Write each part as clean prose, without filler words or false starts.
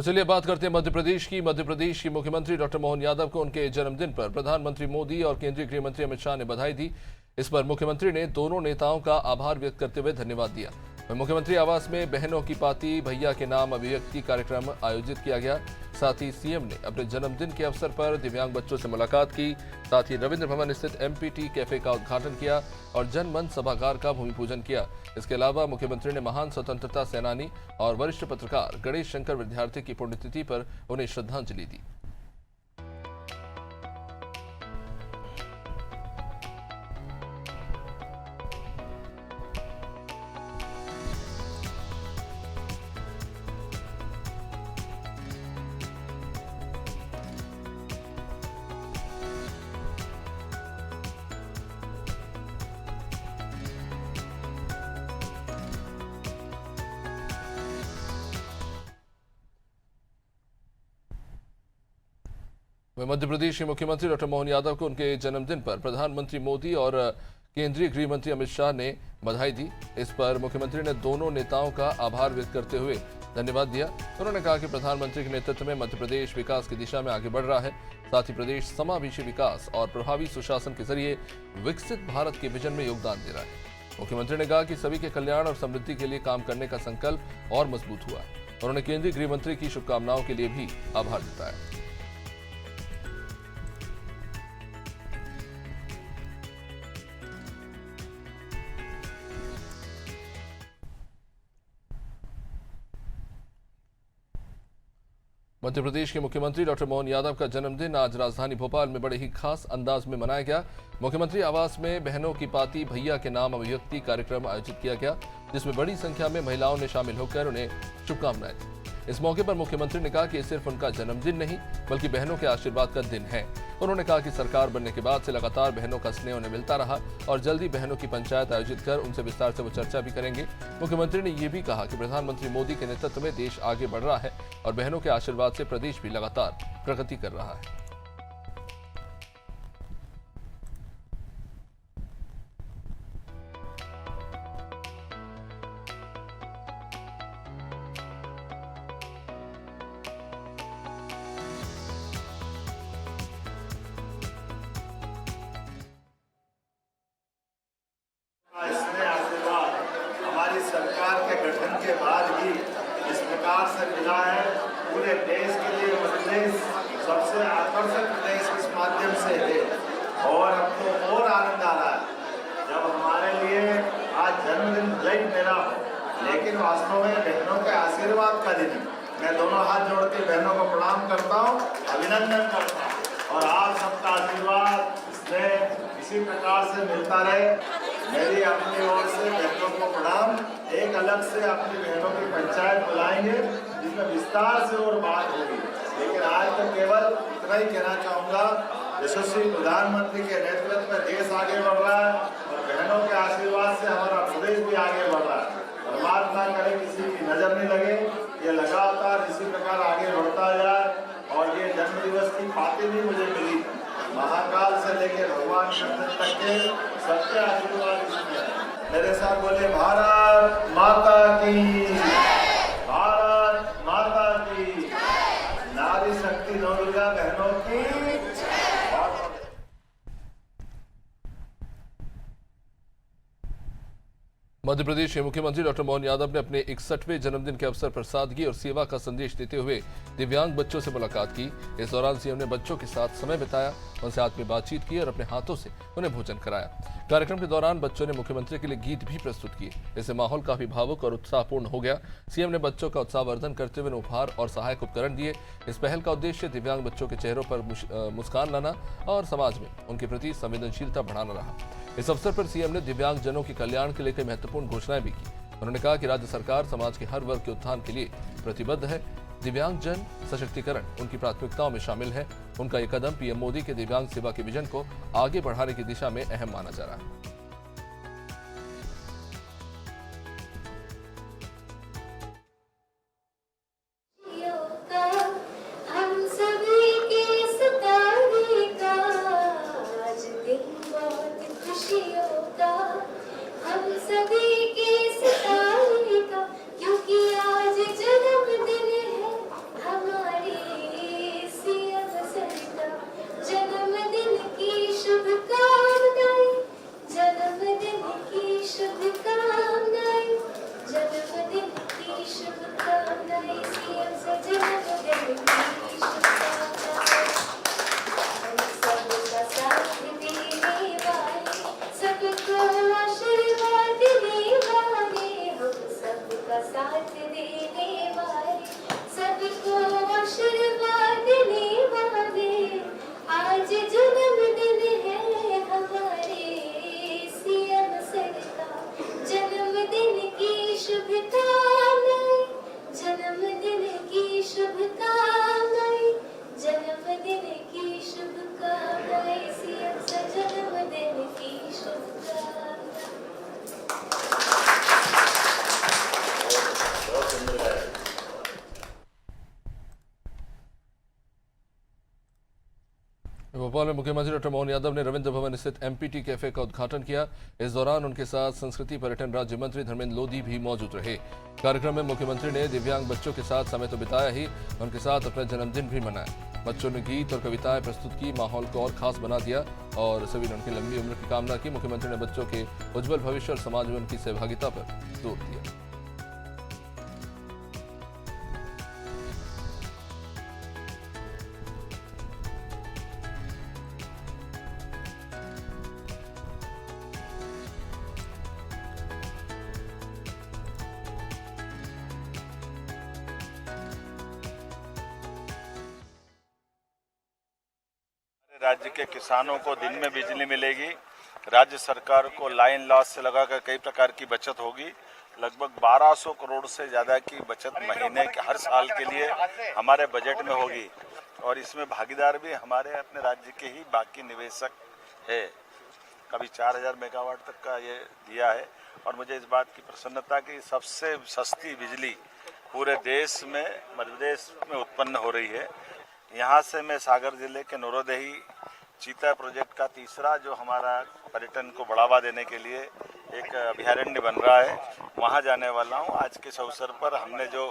तो चलिए बात करते हैं मध्य प्रदेश की। मध्य प्रदेश की मुख्यमंत्री डॉक्टर मोहन यादव को उनके जन्मदिन पर प्रधानमंत्री मोदी और केंद्रीय गृह मंत्री अमित शाह ने बधाई दी। इस पर मुख्यमंत्री ने दोनों नेताओं का आभार व्यक्त करते हुए धन्यवाद दिया। मुख्यमंत्री आवास में बहनों की पाती भैया के नाम अभिव्यक्ति कार्यक्रम आयोजित किया गया। साथ ही सीएम ने अपने जन्मदिन के अवसर पर दिव्यांग बच्चों से मुलाकात की। साथ ही रविंद्र भवन स्थित एमपीटी कैफे का उद्घाटन किया और जनमन सभागार का भूमि पूजन किया। इसके अलावा मुख्यमंत्री ने महान स्वतंत्रता सेनानी और वरिष्ठ पत्रकार गणेश शंकर विद्यार्थी की पुण्यतिथि पर उन्हें श्रद्धांजलि दी। मध्य प्रदेश के मुख्यमंत्री डॉक्टर मोहन यादव को उनके जन्मदिन पर प्रधानमंत्री मोदी और केंद्रीय गृह मंत्री अमित शाह ने बधाई दी। इस पर मुख्यमंत्री ने दोनों नेताओं का आभार व्यक्त करते हुए धन्यवाद दिया। उन्होंने कहा कि प्रधानमंत्री के नेतृत्व में मध्य प्रदेश विकास की दिशा में आगे बढ़ रहा है। साथ ही प्रदेश समावेशी विकास और प्रभावी सुशासन के जरिए विकसित भारत के विजन में योगदान दे रहा है। मुख्यमंत्री ने कहा कि सभी के कल्याण और समृद्धि के लिए काम करने का संकल्प और मजबूत हुआ। उन्होंने केंद्रीय गृह मंत्री की शुभकामनाओं के लिए भी आभार जताया। मध्य प्रदेश के मुख्यमंत्री डॉक्टर मोहन यादव का जन्मदिन आज राजधानी भोपाल में बड़े ही खास अंदाज में मनाया गया। मुख्यमंत्री आवास में बहनों की पाती भैया के नाम अभिव्यक्ति कार्यक्रम आयोजित किया गया, जिसमें बड़ी संख्या में महिलाओं ने शामिल होकर उन्हें शुभकामनाएं दी। इस मौके पर मुख्यमंत्री ने कहा कि ये सिर्फ उनका जन्मदिन नहीं बल्कि बहनों के आशीर्वाद का दिन है। उन्होंने कहा कि सरकार बनने के बाद से लगातार बहनों का स्नेह उन्हें मिलता रहा और जल्दी बहनों की पंचायत आयोजित कर उनसे विस्तार से वो चर्चा भी करेंगे। मुख्यमंत्री ने ये भी कहा कि प्रधानमंत्री मोदी के नेतृत्व में देश आगे बढ़ रहा है और बहनों के आशीर्वाद से प्रदेश भी लगातार प्रगति कर रहा है। हमारी सरकार के गठन के बाद भी इस प्रकार से मिला है। पूरे देश के लिए मध्य प्रदेश सबसे आकर्षक प्रदेश इस माध्यम से है और अब तो और आनंद आ रहा है जब हमारे लिए आज जन्मदिन भले ही मेरा हो, लेकिन वास्तव में बहनों के आशीर्वाद का दिन है। मैं दोनों हाथ जोड़ के बहनों को प्रणाम करता हूँ, अभिनंदन करता हूँ और आप सबका आशीर्वाद स्नेह इसी प्रकार से मिलता रहे। मेरी अपनी ओर से बहनों को प्रणाम। एक अलग से अपनी बहनों की पंचायत बुलाएंगे जिसमें विस्तार से और बात होगी, लेकिन आज तो केवल इतना ही कहना चाहूँगा, यशस्वी प्रधानमंत्री के नेतृत्व में देश आगे बढ़ रहा है और बहनों के आशीर्वाद से हमारा प्रदेश भी आगे बढ़ रहा है। परमात्मा करे किसी की नजर नहीं लगे, ये लगातार इसी प्रकार आगे बढ़ता जाए। और ये जन्म दिवस की पाती भी मुझे मिली, महाकाल से लेकर भगवान कृष्ण तक के सबके आशीर्वाद इसमें है। मेरे साथ बोले भारत माता की, भारत माता की, नारी शक्ति नौ दुर्गा बहनों की। मध्य प्रदेश के मुख्यमंत्री डॉक्टर मोहन यादव ने अपने 61वें जन्मदिन के अवसर पर सादगी और सेवा का संदेश देते हुए दिव्यांग बच्चों से मुलाकात की। इस दौरान सीएम ने बच्चों के साथ समय बिताया, उनसे हाथ में बातचीत की और अपने हाथों से उन्हें भोजन कराया। कार्यक्रम के दौरान बच्चों ने मुख्यमंत्री के लिए गीत भी प्रस्तुत किए। इससे माहौल काफी भावुक और उत्साहपूर्ण हो गया। सीएम ने बच्चों का उत्साहवर्धन करते हुए उपहार और सहायक उपकरण दिए। इस पहल का उद्देश्य दिव्यांग बच्चों के चेहरों पर मुस्कान लाना और समाज में उनके प्रति संवेदनशीलता बढ़ाना रहा। इस अवसर पर सीएम ने दिव्यांग जनों के कल्याण के लिए कई महत्वपूर्ण घोषणाएं भी की। उन्होंने कहा कि राज्य सरकार समाज के हर वर्ग के उत्थान के लिए प्रतिबद्ध है। दिव्यांग जन सशक्तिकरण उनकी प्राथमिकताओं में शामिल है। उनका ये कदम पीएम मोदी के दिव्यांग सेवा के विजन को आगे बढ़ाने की दिशा में अहम माना जा रहा है। क्योंकि आज जन्मदिन है भोपाल में मुख्यमंत्री डॉक्टर मोहन यादव ने रविंद्र भवन स्थित एमपीटी कैफे का उद्घाटन किया। इस दौरान उनके साथ संस्कृति पर्यटन राज्य मंत्री धर्मेंद्र लोधी भी मौजूद रहे। कार्यक्रम में मुख्यमंत्री ने दिव्यांग बच्चों के साथ समय तो बिताया ही, उनके साथ अपना जन्मदिन भी मनाया। बच्चों ने गीत और कविताएं प्रस्तुत की, माहौल को और खास बना दिया और सभी ने उनकी लंबी उम्र की कामना की। मुख्यमंत्री ने बच्चों के उज्जवल भविष्य और समाज में उनकी सहभागिता पर जोर दिया। राज्य के किसानों को दिन में बिजली मिलेगी। राज्य सरकार को लाइन लॉस से लगाकर कई प्रकार की बचत होगी। लगभग 1200 करोड़ से ज़्यादा की बचत महीने के हर साल के लिए हमारे बजट में होगी और इसमें भागीदार भी हमारे अपने राज्य के ही बाकी निवेशक है। कभी 4000 मेगावाट तक का ये दिया है और मुझे इस बात की प्रसन्नता कि सबसे सस्ती बिजली पूरे देश में मध्य प्रदेश में उत्पन्न हो रही है। यहाँ से मैं सागर जिले के नौरोदेही चीता प्रोजेक्ट का तीसरा जो हमारा पर्यटन को बढ़ावा देने के लिए एक अभयारण्य बन रहा है, वहाँ जाने वाला हूँ। आज के इस अवसर पर हमने जो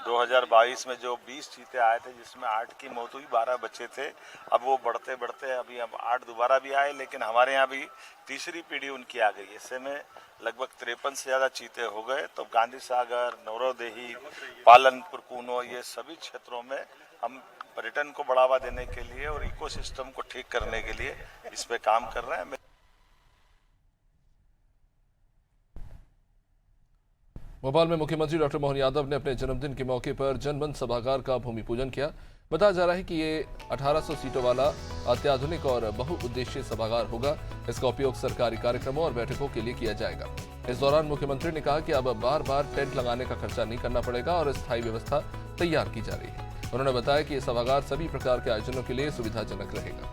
2022 में जो 20 चीते आए थे जिसमें 8 की मौत हुई, 12 बच्चे थे। अब वो बढ़ते बढ़ते अभी अब 8 दोबारा भी आए, लेकिन हमारे यहाँ भी तीसरी पीढ़ी उनकी आ गई। इससे में लगभग 53 से ज़्यादा चीते हो गए। तो गांधी सागर, नौरोदेही, पालनपुर, कूनो, ये सभी क्षेत्रों में हम पर्यटन को बढ़ावा देने के लिए और इकोसिस्टम को ठीक करने के लिए इस पे काम कर रहे हैं। भोपाल में मुख्यमंत्री डॉक्टर मोहन यादव ने अपने जन्मदिन के मौके पर जनमन सभागार का भूमि पूजन किया। बताया जा रहा है कि ये 1800 सीटों वाला अत्याधुनिक और बहुउद्देशीय सभागार होगा। इसका उपयोग सरकारी कार्यक्रमों और बैठकों के लिए किया जाएगा। इस दौरान मुख्यमंत्री ने कहा कि अब बार बार टेंट लगाने का खर्चा नहीं करना पड़ेगा और स्थायी व्यवस्था तैयार की जा रही है। उन्होंने बताया कि यह सभागार सभी प्रकार के आयोजनों के लिए सुविधाजनक रहेगा।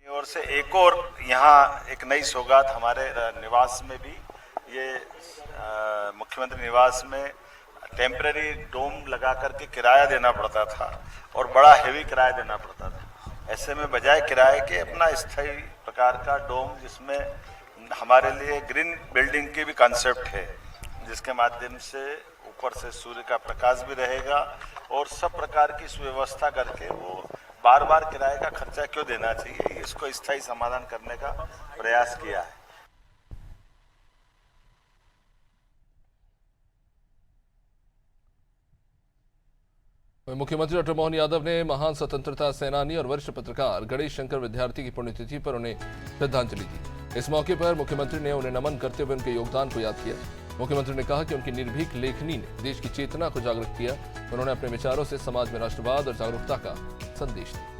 और से एक और यहाँ एक नई सौगात हमारे निवास में भी, ये मुख्यमंत्री निवास में टेम्पररी डोम लगा करके किराया देना पड़ता था और बड़ा हेवी किराया देना पड़ता था। ऐसे में बजाय किराए के अपना स्थायी प्रकार का डोम, जिसमें हमारे लिए ग्रीन बिल्डिंग की भी कॉन्सेप्ट है, जिसके माध्यम से ऊपर से सूर्य का प्रकाश भी रहेगा और सब प्रकार की सुव्यवस्था करके वो बार बार किराए का खर्चा क्यों देना चाहिए, इसको स्थायी समाधान करने का प्रयास किया है। मुख्यमंत्री डॉक्टर मोहन यादव ने महान स्वतंत्रता सेनानी और वरिष्ठ पत्रकार गणेश शंकर विद्यार्थी की पुण्यतिथि पर उन्हें श्रद्धांजलि दी। इस मौके पर मुख्यमंत्री ने उन्हें नमन करते हुए उनके योगदान को याद किया। मुख्यमंत्री ने कहा कि उनकी निर्भीक लेखनी ने देश की चेतना को जागृत किया। उन्होंने अपने विचारों से समाज में राष्ट्रवाद और जागरूकता का संदेश दिया।